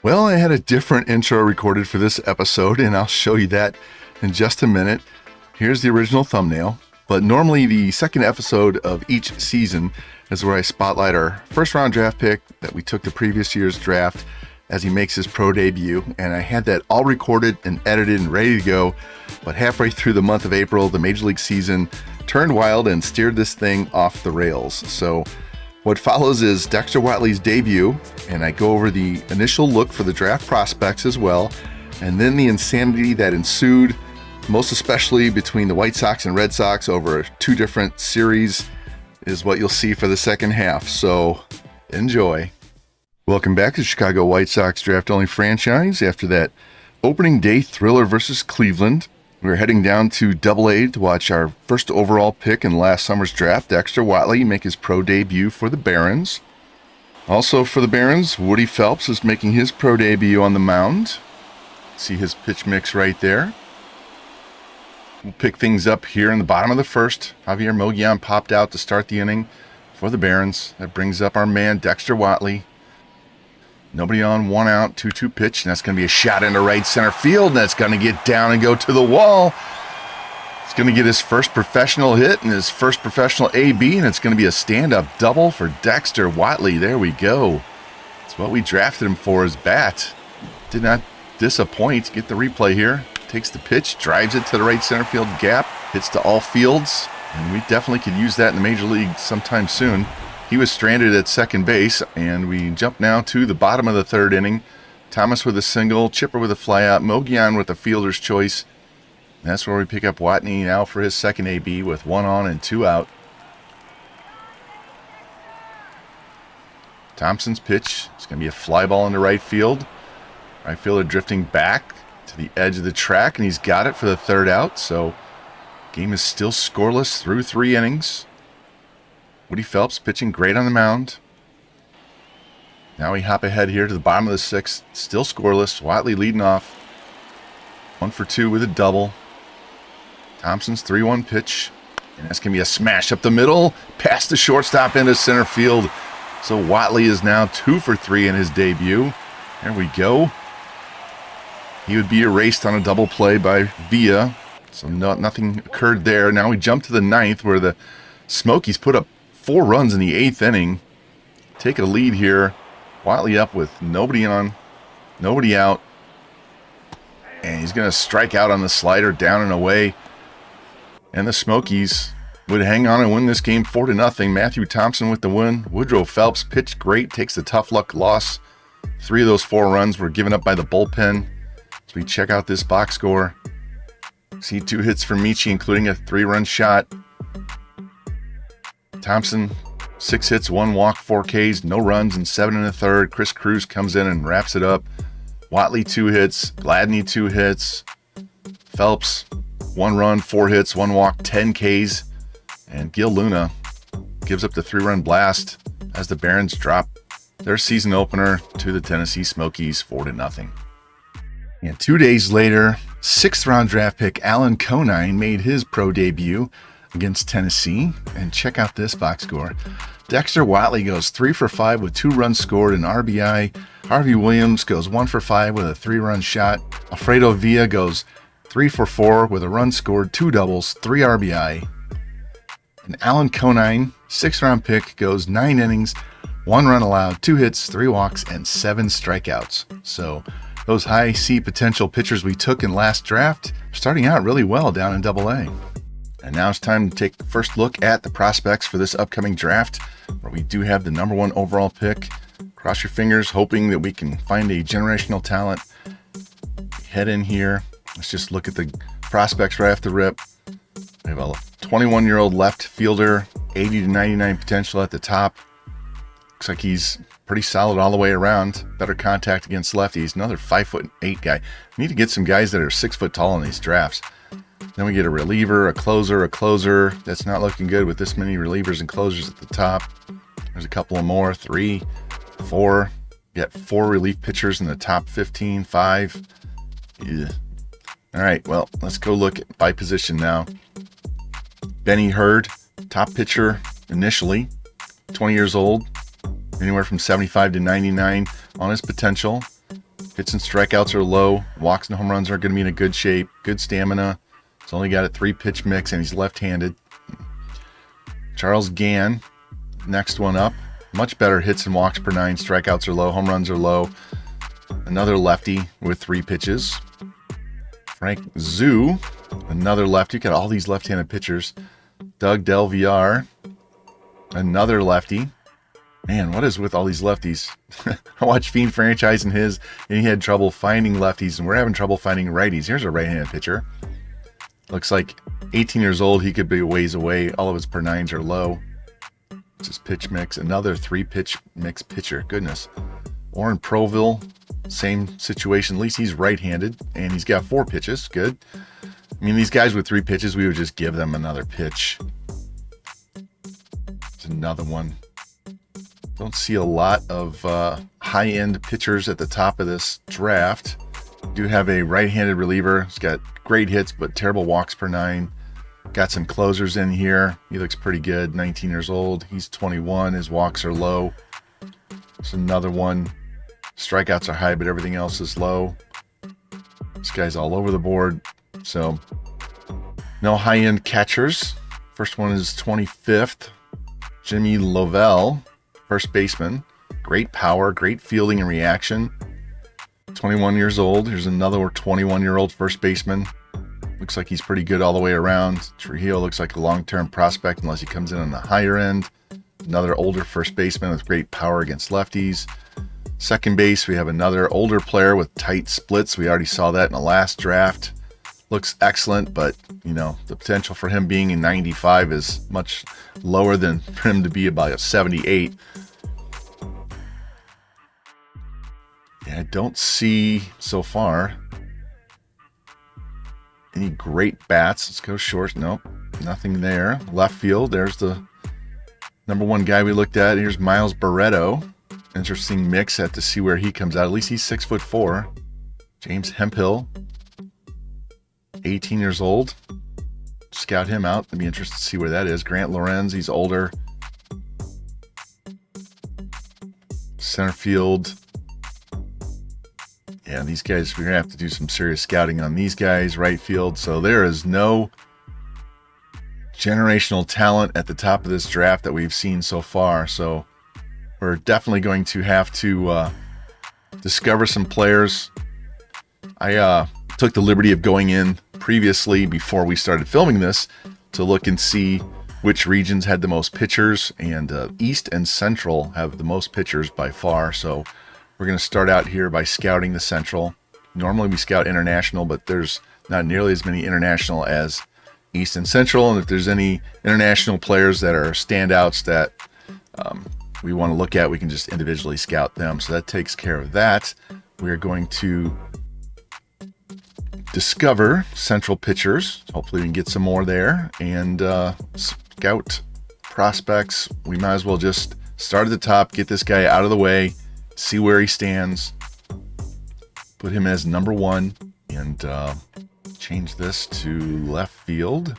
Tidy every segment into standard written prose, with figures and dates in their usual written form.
Well, I had a different intro recorded for this episode, and I'll show you that in just a minute. Here's the original thumbnail, but normally the second episode of each season is where I spotlight our first round draft pick that we took the previous year's draft as he makes his pro debut, and I had that all recorded and edited and ready to go, but halfway through the month of April, the Major League season turned wild and steered this thing off the rails. So what follows is Dexter Watley's debut, and I go over the initial look for the draft prospects as well, and then the insanity that ensued, most especially between the White Sox and Red Sox over two different series, is what you'll see for the second half. So enjoy. Welcome back to Chicago White Sox Draft Only Franchise. After that opening day thriller versus Cleveland, we're heading down to Double-A to watch our first overall pick in last summer's draft, Dexter Watley, make his pro debut for the Barons. Also for the Barons, Woody Phelps is making his pro debut on the mound. See his pitch mix right there. We'll pick things up here in the bottom of the first. Javier Moguian popped out to start the inning for the Barons. That brings up our man, Dexter Watley. Nobody on, 1 out, 2-2 pitch, and that's going to be a shot into right center field, and that's going to get down and go to the wall. He's going to get his first professional hit and his first professional AB, and it's going to be a stand-up double for Dexter Watley. There we go. That's what we drafted him for, his bat. Did not disappoint. Get the replay here. Takes the pitch, drives it to the right center field gap, hits to all fields, and we definitely could use that in the Major League sometime soon. He was stranded at second base, and we jump now to the bottom of the third inning. Thomas with a single, Chipper with a flyout, Moguian with a fielder's choice. That's where we pick up Watley now for his second AB with 1 on and 2 out. Thompson's pitch. It's going to be a fly ball into right field. Right fielder drifting back to the edge of the track, and he's got it for the third out. So game is still scoreless through 3 innings. Woody Phelps pitching great on the mound. Now we hop ahead here to the bottom of the 6th. Still scoreless. Watley leading off. 1 for 2 with a double. Thompson's 3-1 pitch. And that's going to be a smash up the middle. Past the shortstop into center field. So Watley is now 2 for 3 in his debut. There we go. He would be erased on a double play by Villa. So nothing occurred there. Now we jump to the 9th where the Smokies put up 4 runs in the 8th inning. Take a lead here. Watley up with nobody on, nobody out. And he's going to strike out on the slider, down and away. And the Smokies would hang on and win this game 4-0. Matthew Thompson with the win. Woodrow Phelps pitched great, takes the tough luck loss. 3 of those 4 runs were given up by the bullpen. As we check out this box score, see 2 hits for Michi, including a 3-run shot. Thompson, 6 hits, 1 walk, 4 Ks, no runs, and 7 1/3. Chris Cruz comes in and wraps it up. Watley, 2 hits. Gladney, 2 hits. Phelps, 1 run, 4 hits, 1 walk, 10 Ks. And Gil Luna gives up the 3-run blast as the Barons drop their season opener to the Tennessee Smokies 4-0. And 2 days later, 6th round draft pick Alan Conine made his pro debut against Tennessee, and check out this box score. Dexter Watley goes 3 for 5 with 2 runs scored and RBI. Harvey Williams goes 1 for 5 with a 3-run shot. Alfredo Villa goes 3 for 4 with a run scored, 2 doubles, 3 RBI. And Alan Conine, 6th round pick, goes 9 innings, 1 run allowed, 2 hits, 3 walks, and 7 strikeouts. So those high C potential pitchers we took in last draft starting out really well down in Double-A. And now it's time to take the first look at the prospects for this upcoming draft, where we do have the number 1 overall pick. Cross your fingers, hoping that we can find a generational talent. Head in here. Let's just look at the prospects right off the rip. We have a 21-year-old left fielder, 80 to 99 potential at the top. Looks like he's pretty solid all the way around. Better contact against lefties. Another 5'8" guy. We need to get some guys that are 6 foot tall in these drafts. Then we get a reliever, a closer. That's not looking good with this many relievers and closers at the top. There's a couple of more, 3, 4. We got 4 relief pitchers in the top 15, 5. Yeah. All right, well, let's go look by position now. Benny Hurd, top pitcher initially, 20 years old, anywhere from 75 to 99 on his potential. Hits and strikeouts are low. Walks and home runs are going to be in a good shape. Good stamina. He's only got a 3-pitch mix, and he's left-handed. Charles Gann, next one up. Much better hits and walks per 9. Strikeouts are low. Home runs are low. Another lefty with 3 pitches. Frank Zhu, another lefty. Got all these left-handed pitchers. Doug Del Villar, another lefty. Man, what is with all these lefties? I watched Fiend Franchise and his, and he had trouble finding lefties, and we're having trouble finding righties. Here's a right-handed pitcher. Looks like 18 years old. He could be a ways away. All of his per 9s are low. It's his pitch mix. Another 3-pitch mix pitcher. Goodness. Orrin Proville, same situation. At least he's right-handed, and he's got 4 pitches. Good. I mean, these guys with 3 pitches, we would just give them another pitch. It's another one. Don't see a lot of high-end pitchers at the top of this draft. Do have a right-handed reliever. He's got great hits, but terrible walks per 9. Got some closers in here. He looks pretty good. 19 years old. He's 21. His walks are low. There's another one. Strikeouts are high, but everything else is low. This guy's all over the board. So, no high-end catchers. First one is 25th. Jimmy Lovell. First baseman, great power, great fielding and reaction. 21 years old. Here's another 21-year-old first baseman. Looks like he's pretty good all the way around. Trujillo looks like a long-term prospect unless he comes in on the higher end. Another older first baseman with great power against lefties. Second base, we have another older player with tight splits. We already saw that in the last draft. Looks excellent, but, you know, the potential for him being in 95 is much lower than for him to be about a 78. Yeah, I don't see so far any great bats. Let's go short. Nope, nothing there. Left field, there's the number 1 guy we looked at. Here's Miles Barreto. Interesting mix. Have to see where he comes out. At least he's 6'4". James Hemphill, 18 years old. Scout him out. I'd be interested to see where that is. Grant Lorenz, he's older. Center field. Yeah, these guys, we're going to have to do some serious scouting on these guys. Right field. So there is no generational talent at the top of this draft that we've seen so far. So we're definitely going to have to discover some players. I took the liberty of going in previously before we started filming this to look and see which regions had the most pitchers, and East and Central have the most pitchers by far. So we're going to start out here by scouting the Central. Normally we scout international, but there's not nearly as many international as East and Central. And if there's any international players that are standouts that we want to look at, we can just individually scout them. So that takes care of that. We're going to discover Central pitchers. Hopefully we can get some more there. And scout prospects. We might as well just start at the top, get this guy out of the way, see where he stands, put him as number 1, and change this to left field.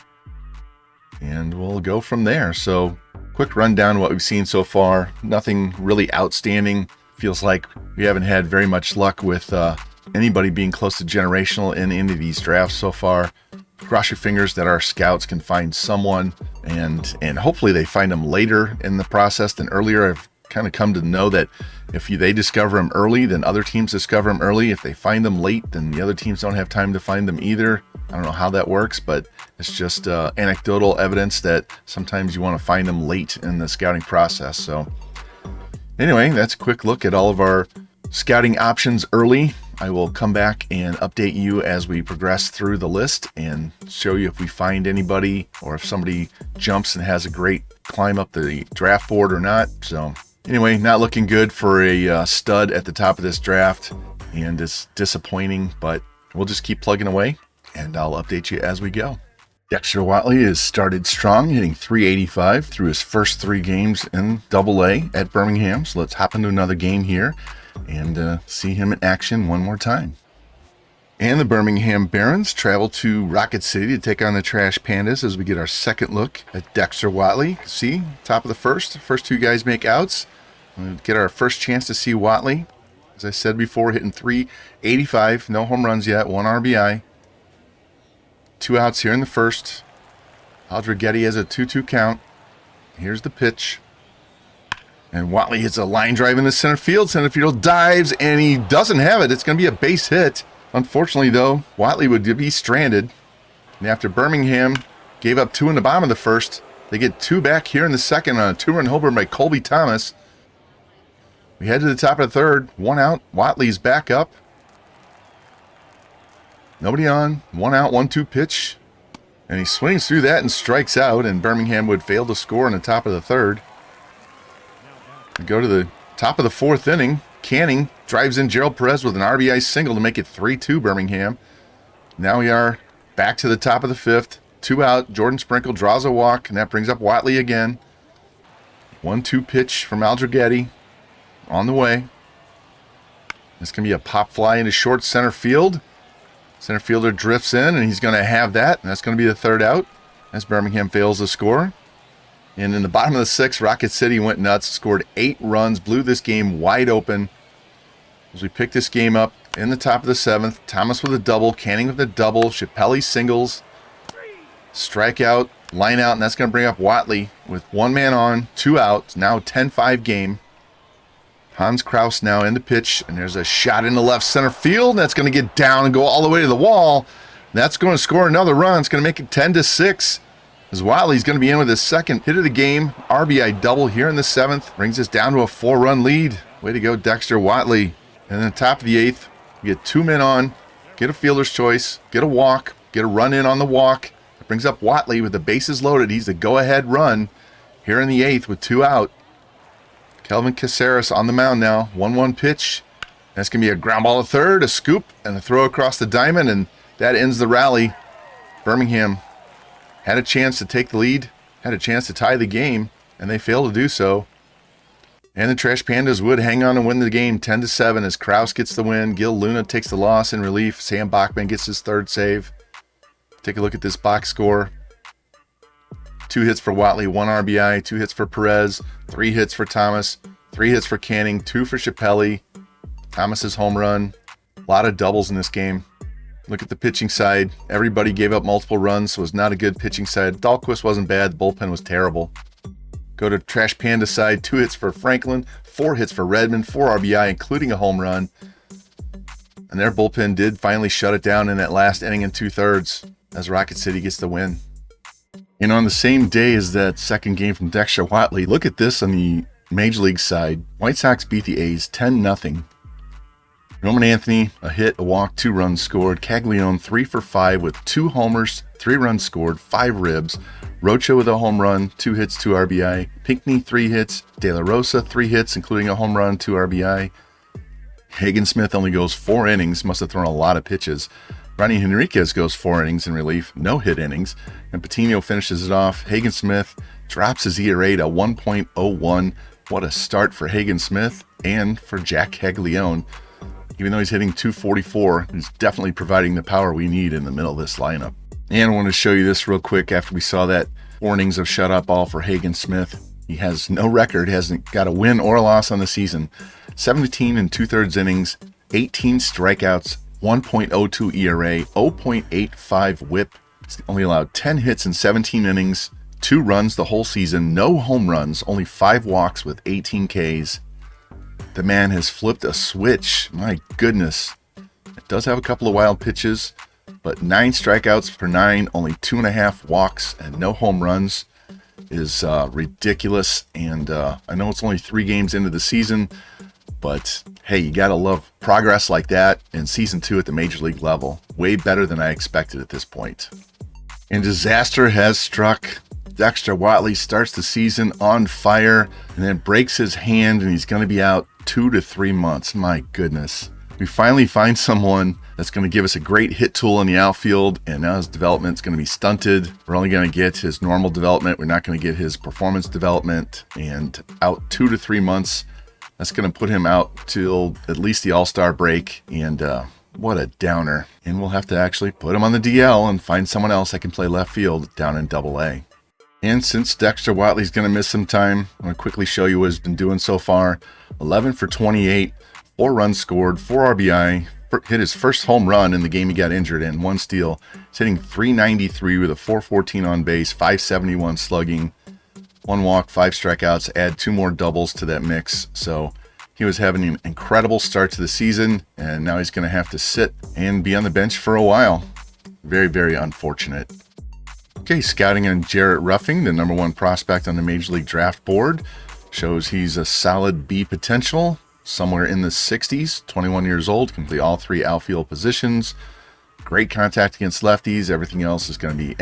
And we'll go from there. So quick rundown of what we've seen so far. Nothing really outstanding. Feels like we haven't had very much luck with anybody being close to generational in any of these drafts so far. Cross your fingers that our scouts can find someone, and hopefully they find them later in the process than earlier. I've kind of come to know that if they discover them early, then other teams discover them early. If they find them late, then the other teams don't have time to find them either. I don't know how that works, but it's just anecdotal evidence that sometimes you want to find them late in the scouting process. So anyway, that's a quick look at all of our scouting options early. I will come back and update you as we progress through the list and show you if we find anybody or if somebody jumps and has a great climb up the draft board or not. So anyway, not looking good for a stud at the top of this draft, and it's disappointing, but we'll just keep plugging away and I'll update you as we go. Dexter Watley has started strong, hitting .385 through his first 3 games in Double-A at Birmingham. So let's hop into another game here and see him in action one more time. And the Birmingham Barons travel to Rocket City to take on the Trash Pandas as we get our second look at Dexter Watley. See, top of the first 2 guys make outs. We'll get our first chance to see Watley. As I said before, hitting .385. No home runs yet. 1 RBI. 2 outs here in the first. Aldriguetti has a 2-2 count. Here's the pitch. And Whatley hits a line drive into center field. Center field dives, and he doesn't have it. It's going to be a base hit. Unfortunately, though, Whatley would be stranded. And after Birmingham gave up 2 in the bottom of the first, they get 2 back here in the second on a 2-run homer by Colby Thomas. We head to the top of the third. 1 out. Whatley's back up. Nobody on. 1 out, 1-2 pitch. And he swings through that and strikes out, and Birmingham would fail to score in the top of the third. We go to the top of the 4th inning. Canning drives in Gerald Perez with an RBI single to make it 3-2 Birmingham. Now we are back to the top of the 5th. 2 out. Jordan Sprinkle draws a walk, and that brings up Whatley again. 1-2 pitch from Aldriguetti on the way. This can be a pop fly into short center field. Center fielder drifts in, and he's going to have that, and that's going to be the 3rd out as Birmingham fails to score. And in the bottom of the 6th, Rocket City went nuts, scored 8 runs, blew this game wide open. As we pick this game up in the top of the 7th, Thomas with a double, Canning with a double, Chappelli singles, strikeout, line out, and that's going to bring up Whatley with 1 man on, 2 outs, now 10-5 game. Hans Kraus now in the pitch, and there's a shot into left center field. That's going to get down and go all the way to the wall. That's going to score another run. It's going to make it 10-6. As Whatley's going to be in with his 2nd hit of the game. RBI double here in the 7th. Brings us down to a 4-run lead. Way to go, Dexter Whatley. And then top of the 8th, we get 2 men on, get a fielder's choice, get a walk, get a run in on the walk. It brings up Whatley with the bases loaded. He's the go-ahead run here in the 8th with 2 out. Kelvin Caceres on the mound now. 1-1 pitch. That's going to be a ground ball to 3rd, a scoop, and a throw across the diamond, and that ends the rally. Birmingham had a chance to take the lead, had a chance to tie the game, and they failed to do so. And the Trash Pandas would hang on and win the game 10-7 as Kraus gets the win. Gil Luna takes the loss in relief. Sam Bachman gets his 3rd save. Take a look at this box score. 2 hits for Whatley, 1 RBI, 2 hits for Perez, 3 hits for Thomas, 3 hits for Canning, 2 for Chappelli. Thomas's home run. A lot of doubles in this game. Look at the pitching side. Everybody gave up multiple runs, so it was not a good pitching side. Dahlquist wasn't bad. The bullpen was terrible. Go to Trash Panda side. 2 hits for Franklin, 4 hits for Redmond, 4 RBI, including a home run. And their bullpen did finally shut it down in that last inning in 2/3 as Rocket City gets the win. And on the same day as that 2nd game from Dexter Whatley, look at this on the Major League side. White Sox beat the A's 10-0. Roman Anthony, a hit, a walk, 2 runs scored. Caglione, 3 for 5 with 2 homers, 3 runs scored, 5 ribs. Rocha with a home run, 2 hits, 2 RBI. Pinckney, 3 hits. De La Rosa, 3 hits, including a home run, 2 RBI. Hagen Smith only goes 4 innings, must have thrown a lot of pitches. Ronnie Henriquez goes 4 innings in relief, no hit innings, and Patino finishes it off. Hagen Smith drops his ERA to 1.01. What a start for Hagen Smith and for Jack Caglione. Even though he's hitting .244, he's definitely providing the power we need in the middle of this lineup. And I want to show you this real quick after we saw that 4 innings of shutout ball for Hagen Smith. He has no record, hasn't got a win or a loss on the season. 17 2/3 innings, 18 strikeouts, 1.02 ERA, 0.85 whip. He's only allowed 10 hits in 17 innings, 2 runs the whole season, no home runs, only 5 walks with 18 Ks. The man has flipped a switch. My goodness. It does have a couple of wild pitches, but 9 strikeouts per 9, only 2.5 walks, and no home runs is ridiculous. And I know it's only 3 games into the season, but hey, you gotta love progress like that in season 2 at the major league level. Way better than I expected at this point. And disaster has struck. Dexter Whatley starts the season on fire and then breaks his hand, and he's going to be out 2 to 3 months. My goodness. We finally find someone that's going to give us a great hit tool in the outfield, and now his development's going to be stunted. We're only going to get his normal development. We're not going to get his performance development, and out 2 to 3 months. That's going to put him out till at least the All-Star break, and what a downer. And we'll have to actually put him on the DL and find someone else that can play left field down in Double-A. And since Dexter Whatley's going to miss some time, I'm going to quickly show you what he's been doing so far. 11 for 28, 4 runs scored, 4 RBI, hit his first home run in the game he got injured in, 1 steal. He's hitting .393 with a .414 on base, .571 slugging, 1 walk, 5 strikeouts, add 2 more doubles to that mix. So he was having an incredible start to the season, and now he's going to have to sit and be on the bench for a while. Very, very unfortunate. Okay, scouting on Jarrett Ruffing, the #1 prospect on the Major League Draft Board, shows he's a solid B potential, somewhere in the 60s, 21 years old, can play all 3 outfield positions. Great contact against lefties. Everything else is going to be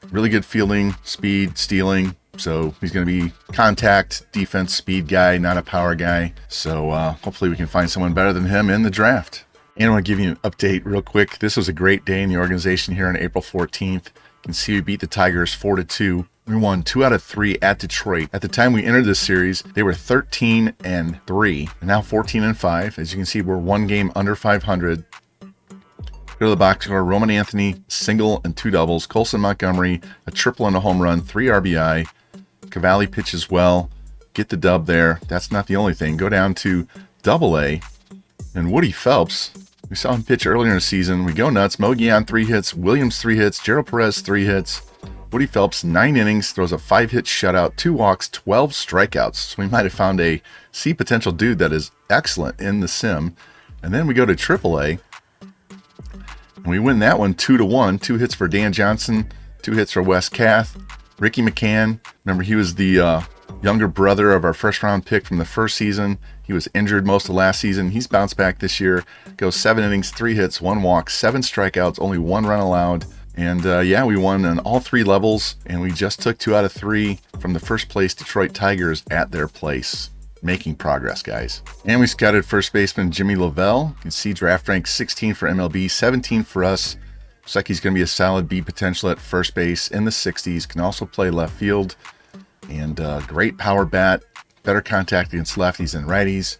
Really good fielding, speed, stealing. So he's going to be contact, defense, speed guy, not a power guy. So hopefully we can find someone better than him in the draft. And I want to give you an update real quick. This was a great day in the organization here on April 14th. You can see we beat the Tigers 4-2. We won 2 out of 3 at Detroit. At the time we entered this series, they were 13-3, and now 14-5. As you can see, we're 1 game under 500. Go to the box score: Roman Anthony, single and 2 doubles. Colson Montgomery, a triple and a home run, 3 RBI. Cavalli pitches well. Get the dub there. That's not the only thing. Go down to Double-A, and Woody Phelps. We saw him pitch earlier in the season. We go nuts. Mo Guillen, 3 hits. Williams, 3 hits. Gerald Perez, 3 hits. Woody Phelps, 9 innings, throws a 5-hit shutout, 2 walks, 12 strikeouts. So we might have found a C potential dude that is excellent in the sim. And then we go to Triple-A, and we win that one 2-1. 2 hits for Dan Johnson, 2 hits for Wes Kath. Ricky McCann, remember he was the younger brother of our first-round pick from the first season. He was injured most of last season. He's bounced back this year. Goes 7 innings, 3 hits, 1 walk, 7 strikeouts, only 1 run allowed. And we won on all 3 levels, and we just took 2 out of 3 from the first place Detroit Tigers at their place. Making progress, guys. And we scouted first baseman Jimmy Lavelle. You can see draft rank 16 for MLB, 17 for us. Looks like he's going to be a solid B potential at first base in the 60s. Can also play left field. And great power bat, better contact against lefties and righties.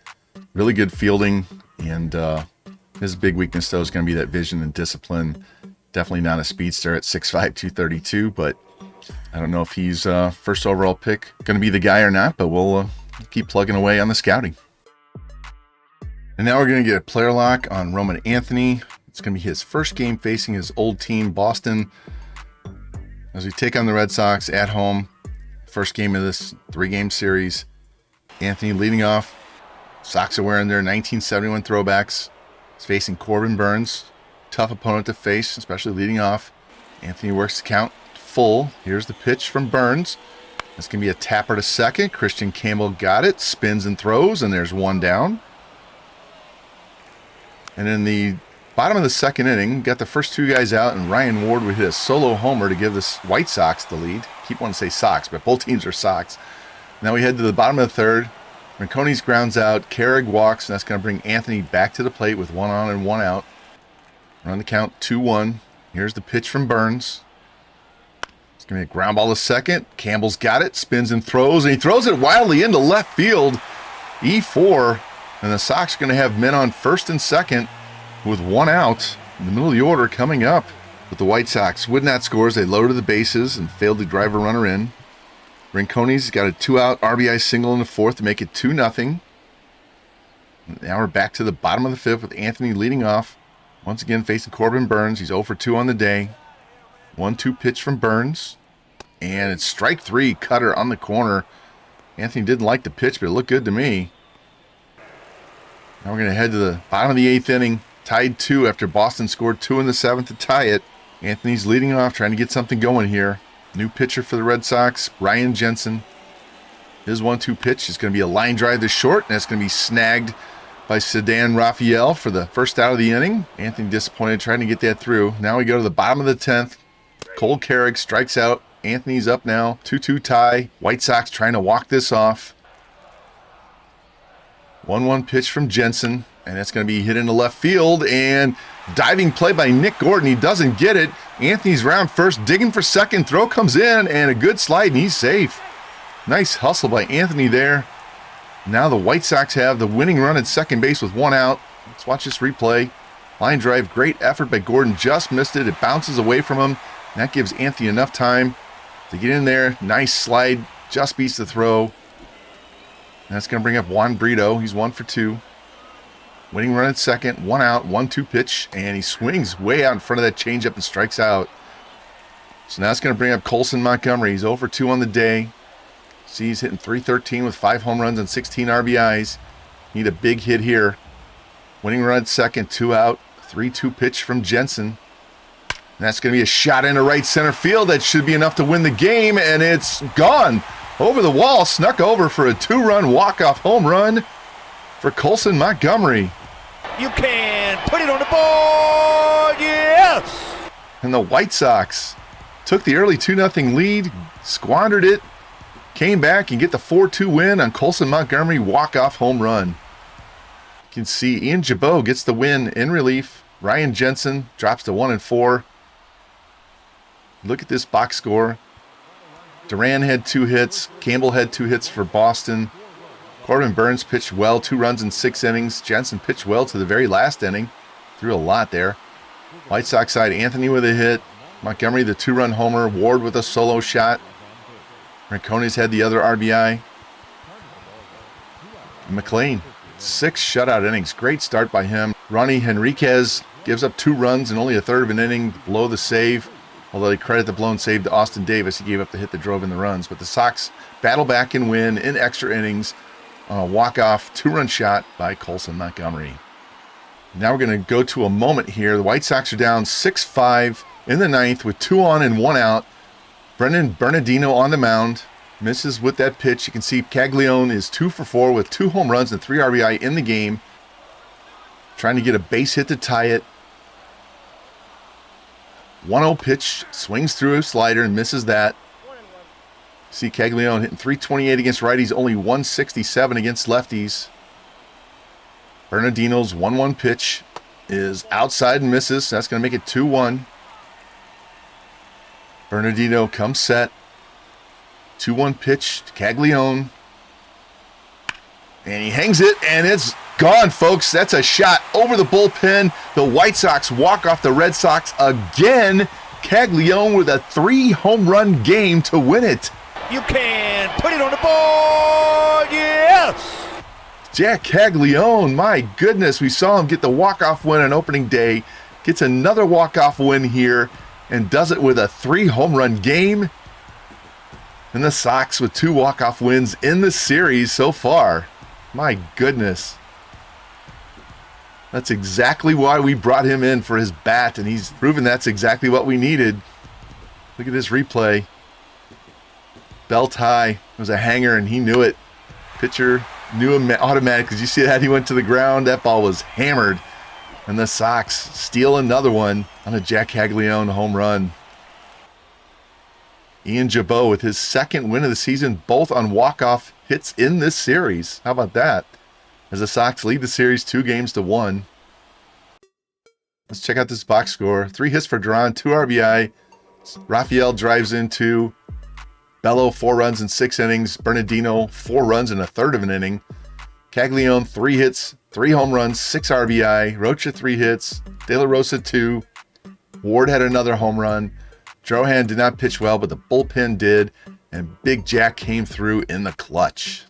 Really good fielding, and his big weakness, though, is going to be that vision and discipline. Definitely not a speedster at 6'5", 232, but I don't know if he's first overall pick going to be the guy or not, but we'll keep plugging away on the scouting. And now we're going to get a player lock on Roman Anthony. It's going to be his first game facing his old team, Boston, as we take on the Red Sox at home. First game of this 3-game series. Anthony leading off. Sox are wearing their 1971 throwbacks. He's facing Corbin Burns. Tough opponent to face, especially leading off. Anthony works the count full. Here's the pitch from Burns. It's going to be a tapper to second. Christian Campbell got it. Spins and throws, and there's 1 down. And in the bottom of the 2nd inning, got the first 2 guys out, and Ryan Ward would hit a solo homer to give the White Sox the lead. Keep wanting to say Sox, but both teams are Sox. Now we head to the bottom of the 3rd. Rincones grounds out. Carrig walks, and that's going to bring Anthony back to the plate with 1 on and 1 out. Run the count 2-1. Here's the pitch from Burns. It's going to be a ground ball to second. Campbell's got it. Spins and throws. And he throws it wildly into left field. E4. And the Sox are going to have men on first and second with 1 out in the middle of the order coming up. But the White Sox would not score as they loaded the bases and failed to drive a runner in. Rincones got a 2-out RBI single in the 4th to make it 2-0. Now we're back to the bottom of the 5th with Anthony leading off. Once again, facing Corbin Burns. He's 0 for 2 on the day. 1-2 pitch from Burns. And it's strike 3, cutter on the corner. Anthony didn't like the pitch, but it looked good to me. Now we're going to head to the bottom of the 8th inning. Tied 2 after Boston scored 2 in the 7th to tie it. Anthony's leading off, trying to get something going here. New pitcher for the Red Sox, Ryan Jensen. His 1-2 pitch is going to be a line drive to short, and it's going to be snagged by Sedan Raphael for the first out of the inning. Anthony disappointed trying to get that through. Now we go to the bottom of the 10th. Cole Carrig strikes out. Anthony's up now. 2-2 tie. White Sox trying to walk this off. 1-1 pitch from Jensen, and that's going to be hit into left field, and diving play by Nick Gordon. He doesn't get it. Anthony's round first, digging for second. Throw comes in, and a good slide, and he's safe. Nice hustle by Anthony there. Now the White Sox have the winning run at second base with 1 out. Let's watch this replay. Line drive, great effort by Gordon. Just missed it. It bounces away from him. And that gives Anthony enough time to get in there. Nice slide. Just beats the throw. And that's going to bring up Juan Brito. He's 1 for 2. Winning run at second, 1 out, 1-2 pitch, and he swings way out in front of that changeup and strikes out. So now it's going to bring up Colson Montgomery. He's 0 for 2 on the day. See, he's hitting .313 with 5 home runs and 16 RBIs. Need a big hit here. Winning run at second, 2 out, 3-2 pitch from Jensen. And that's going to be a shot into right center field. That should be enough to win the game, and it's gone. Over the wall, snuck over for a 2-run walk-off home run for Colson Montgomery. You can put it on the board, yes! And the White Sox took the early 2-0 lead, squandered it, came back and get the 4-2 win on Colson Montgomery walk-off home run. You can see Ian Jabot gets the win in relief. Ryan Jensen drops to 1-4. Look at this box score. Duran had 2 hits. Campbell had 2 hits for Boston. Corbin Burns pitched well, 2 runs in 6 innings. Jensen pitched well to the very last inning. Threw a lot there. White Sox side, Anthony with a hit. Montgomery the 2-run homer. Ward with a solo shot. Rincones had the other RBI. McLean, 6 shutout innings. Great start by him. Ronnie Henriquez gives up 2 runs in only a third of an inning below the save. Although they credit the blown save to Austin Davis. He gave up the hit that drove in the runs. But the Sox battle back and win in extra innings on a walk-off 2-run shot by Colson Montgomery. Now we're going to go to a moment here. The White Sox are down 6-5 in the 9th with 2 on and 1 out. Brendan Bernardino on the mound. Misses with that pitch. You can see Caglione is 2 for 4 with 2 home runs and 3 RBI in the game. Trying to get a base hit to tie it. 1-0 pitch, swings through a slider and misses that. See Caglione hitting .328 against righties, only .167 against lefties. Bernardino's 1-1 pitch is outside and misses. That's going to make it 2-1. Bernardino comes set. 2-1 pitch to Caglione. And he hangs it, and it's gone, folks. That's a shot over the bullpen. The White Sox walk off the Red Sox again. Caglione with a 3-home run game to win it. You can put it on the board, yes! Jack Caglione, my goodness. We saw him get the walk-off win on opening day. Gets another walk-off win here and does it with a 3-home run game. And the Sox with 2 walk-off wins in the series so far. My goodness. That's exactly why we brought him in for his bat, and he's proven that's exactly what we needed. Look at this replay. Belt high. It was a hanger, and he knew it. Pitcher knew him automatically. Did you see that? He went to the ground. That ball was hammered. And the Sox steal another one on a Jack Caglione home run. Ian Jabot with his 2nd win of the season, both on walk-off hits in this series. How about that? As the Sox lead the series 2-1. Let's check out this box score. 3 hits for Duran, 2 RBI. Rafael drives in 2. Bello, 4 runs in 6 innings. Bernardino, 4 runs in a third of an inning. Caglione, 3 hits, 3 home runs, 6 RBI. Rocha, 3 hits. De La Rosa, 2. Ward had another home run. Drohan did not pitch well, but the bullpen did. And Big Jack came through in the clutch.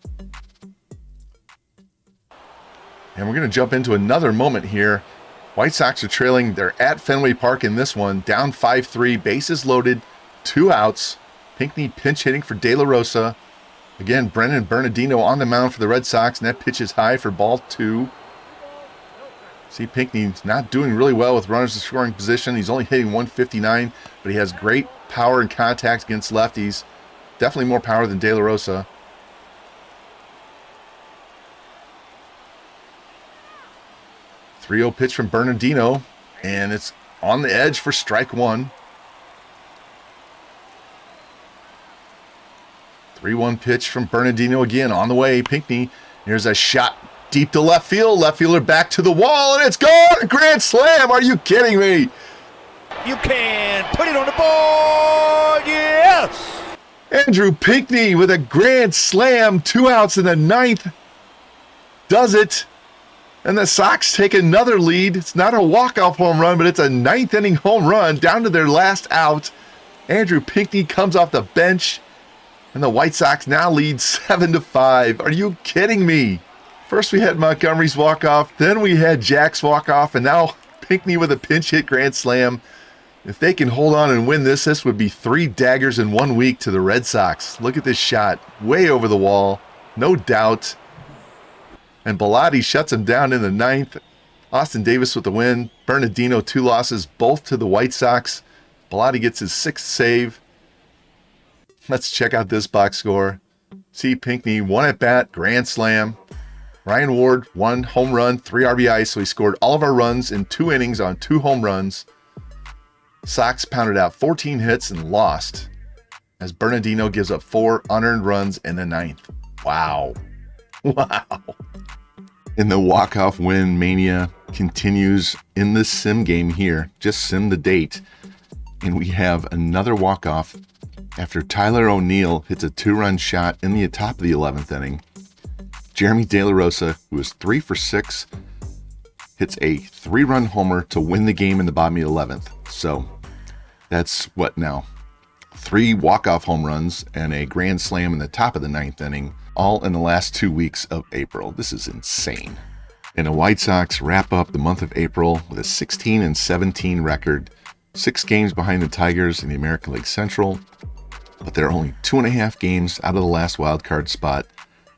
And we're going to jump into another moment here. White Sox are trailing. They're at Fenway Park in this one. Down 5-3. Bases loaded. 2 outs. Pinckney pinch hitting for De La Rosa. Again, Brendan Bernardino on the mound for the Red Sox. And that pitch is high for ball 2. See, Pinckney's not doing really well with runners in scoring position. He's only hitting .159, but he has great power and contact against lefties. Definitely more power than De La Rosa. 3-0 pitch from Bernardino, and it's on the edge for strike 1. 3-1 pitch from Bernardino again on the way. Pinckney, here's a shot deep to left field. Left fielder back to the wall, and it's gone! A grand slam! Are you kidding me? You can put it on the board, yes! Andrew Pinckney with a grand slam. 2 outs in the 9th. Does it. And the Sox take another lead. It's not a walk-off home run, but it's a 9th inning home run down to their last out. Andrew Pinckney comes off the bench, and the White Sox now lead 7-5. Are you kidding me? First we had Montgomery's walk-off, then we had Jack's walk-off, and now Pinckney with a pinch hit grand slam. If they can hold on and win this would be 3 daggers in 1 week to the Red Sox. Look at this shot, way over the wall, no doubt. And Bellotti shuts him down in the 9th. Austin Davis with the win. Bernardino 2 losses, both to the White Sox. Bellotti gets his 6th save. Let's check out this box score. See Pinckney, 1 at bat, grand slam. Ryan Ward, 1 home run, 3 RBIs, so he scored all of our runs in 2 innings on 2 home runs. Sox pounded out 14 hits and lost, as Bernardino gives up 4 unearned runs in the 9th. Wow. Wow. And the walk-off win mania continues in the sim game here. Just sim the date. And we have another walk-off after Tyler O'Neill hits a 2-run shot in the top of the 11th inning. Jeremy De La Rosa, who is 3 for 6, hits a 3-run homer to win the game in the bottom of the 11th. So that's what now? 3 walk-off home runs and a grand slam in the top of the 9th inning, all in the last 2 weeks of April. This is insane. And the White Sox wrap up the month of April with a 16-17 record, 6 games behind the Tigers in the American League Central, but they're only 2.5 games out of the last wild card spot.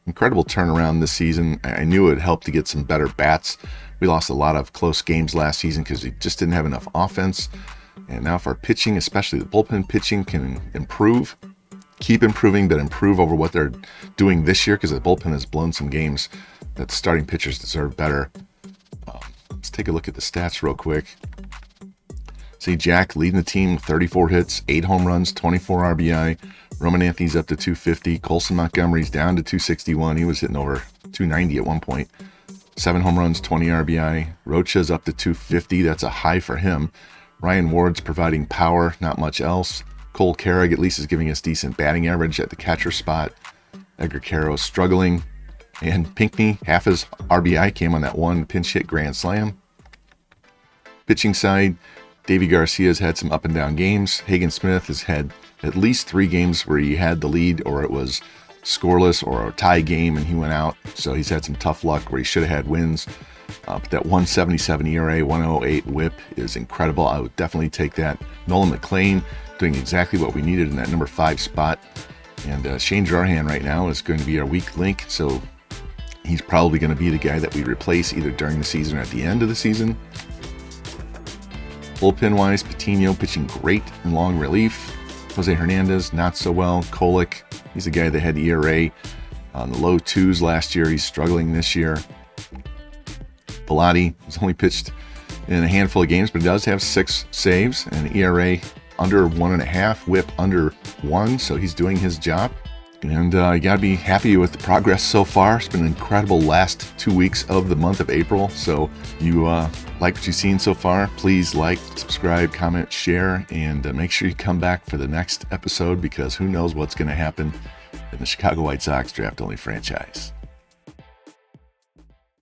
Incredible turnaround this season. I knew it would help to get some better bats. We lost a lot of close games last season because we just didn't have enough offense. And now if our pitching, especially the bullpen pitching, can improve, keep improving, but improve over what they're doing this year, because the bullpen has blown some games that the starting pitchers deserve better. Let's take a look at the stats real quick. See Jack leading the team, 34 hits, 8 home runs, 24 RBI. Roman Anthony's up to 250. Colson Montgomery's down to 261. He was hitting over 290 at one point. 7 home runs, 20 RBI. Rocha's up to 250. That's a high for him. Ryan Ward's providing power, not much else. Cole Carrick at least is giving us decent batting average at the catcher spot. Edgar Caro's struggling. And Pinckney, half his RBI came on that 1 pinch hit grand slam. Pitching side, Davey Garcia's had some up and down games. Hagen Smith has had at least 3 games where he had the lead, or it was scoreless or a tie game and he went out. So he's had some tough luck where he should have had wins. But that 177 ERA, 108 whip is incredible. I would definitely take that. Nolan McLean doing exactly what we needed in that number 5 spot. And Shane Jarhan right now is going to be our weak link. So he's probably going to be the guy that we replace either during the season or at the end of the season. Bullpen-wise, Patino pitching great in long relief. Jose Hernandez, not so well. Kolek, he's a guy that had ERA on the low 2s last year. He's struggling this year. Bellotti has only pitched in a handful of games, but he does have 6 saves and ERA under 1.5, whip under 1, so he's doing his job. And you got to be happy with the progress so far. It's been an incredible last 2 weeks of the month of April. So you like what you've seen so far, please like, subscribe, comment, share, and make sure you come back for the next episode, because who knows what's going to happen in the Chicago White Sox draft-only franchise.